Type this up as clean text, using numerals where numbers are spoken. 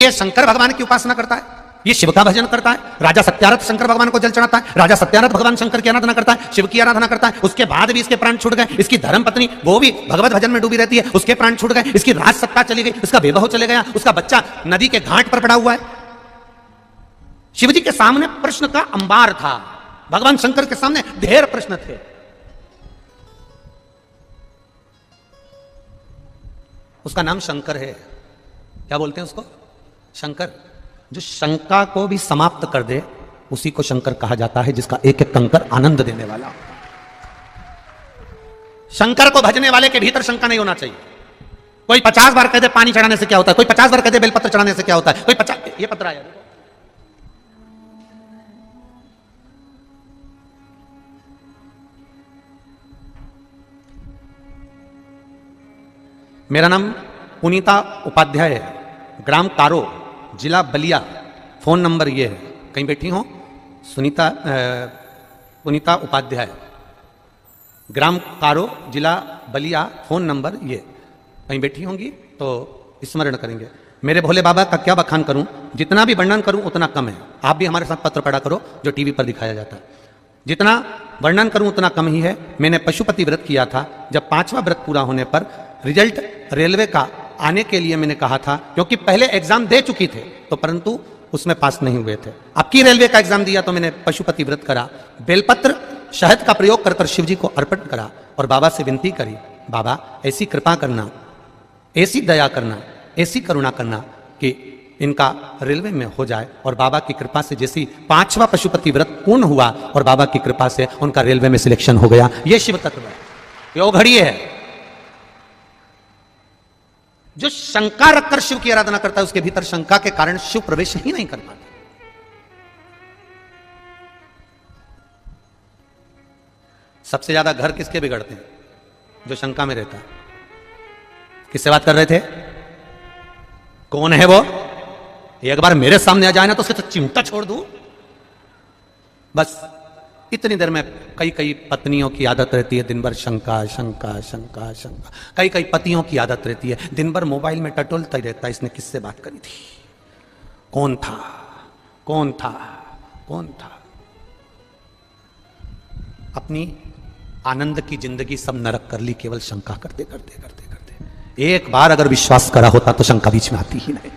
ये शंकर भगवान की उपासना करता है, ये शिव का भजन करता है। राजा सत्यारथ शंकर भगवान को जल चढ़ाता है, राजा सत्यारथ भगवान शंकर की आराधना करता है, शिव की आराधना करता है। उसके बाद भी इसके प्राण छूट गए। इसकी धर्म पत्नी वो भी भगवत भजन में डूबी रहती है, उसके प्राण छूट गए। इसकी राज सत्ता चली गई, उसका विवाह चले गया, उसका बच्चा नदी के घाट पर पड़ा हुआ है। शिवजी के सामने प्रश्न का अंबार था, भगवान शंकर के सामने ढेर प्रश्न थे। उसका नाम शंकर है। क्या बोलते हैं उसको? शंकर। जो शंका को भी समाप्त कर दे उसी को शंकर कहा जाता है, जिसका एक एक कंकर आनंद देने वाला। शंकर को भजने वाले के भीतर शंका नहीं होना चाहिए। कोई 50 बार कह दे पानी चढ़ाने से क्या होता है, कोई 50 बार कह दे बेलपत्र चढ़ाने से क्या होता है, कोई 50 ये पत्र आया। मेरा नाम पुनीता उपाध्याय है, ग्राम कारो, जिला बलिया। फोन नंबर ये है, कहीं बैठी हो पुनीता उपाध्याय, ग्राम कारो, जिला बलिया। फोन नंबर ये, कहीं बैठी होंगी तो स्मरण करेंगे। मेरे भोले बाबा का क्या बखान करूं, जितना भी वर्णन करूं उतना कम है। आप भी हमारे साथ पत्र पढ़ा करो जो टीवी पर दिखाया जाता है। जितना वर्णन करूं उतना कम ही है। मैंने पशुपति व्रत किया था, जब 5वां व्रत पूरा होने पर रिजल्ट रेलवे का आने के लिए मैंने कहा था, क्योंकि पहले एग्जाम दे चुकी थे तो परंतु उसमें पास नहीं हुए थे। अब की रेलवे का एग्जाम दिया तो मैंने पशुपति व्रत करा, बेलपत्र शहद का प्रयोग कर शिव जी को अर्पण करा और बाबा से विनती करी, बाबा ऐसी कृपा करना, ऐसी दया करना, ऐसी करुणा करना कि इनका रेलवे में हो जाए। और बाबा की कृपा से जैसी 5वां पशुपति व्रत पूर्ण हुआ और बाबा की कृपा से उनका रेलवे में सिलेक्शन हो गया। ये शिव तत्व है, ये घड़ी है। जो शंका रखकर शिव की आराधना करता है उसके भीतर शंका के कारण शिव प्रवेश ही नहीं कर पाता। सबसे ज्यादा घर किसके बिगड़ते हैं? जो शंका में रहता है। किससे बात कर रहे थे? कौन है वो? एक बार मेरे सामने आ जाए ना तो उसके तो चिमटा छोड़ दूं। बस इतनी देर में कई कई पत्नियों की आदत रहती है दिन भर शंका शंका शंका शंका। कई कई पतियों की आदत रहती है दिन भर मोबाइल में टटोलता ही रहता है, इसने किससे बात करी थी, कौन था, कौन था, कौन था। अपनी आनंद की जिंदगी सब नरक कर ली केवल शंका करते करते करते करते। एक बार अगर विश्वास करा होता तो शंका बीच में आती ही नहीं।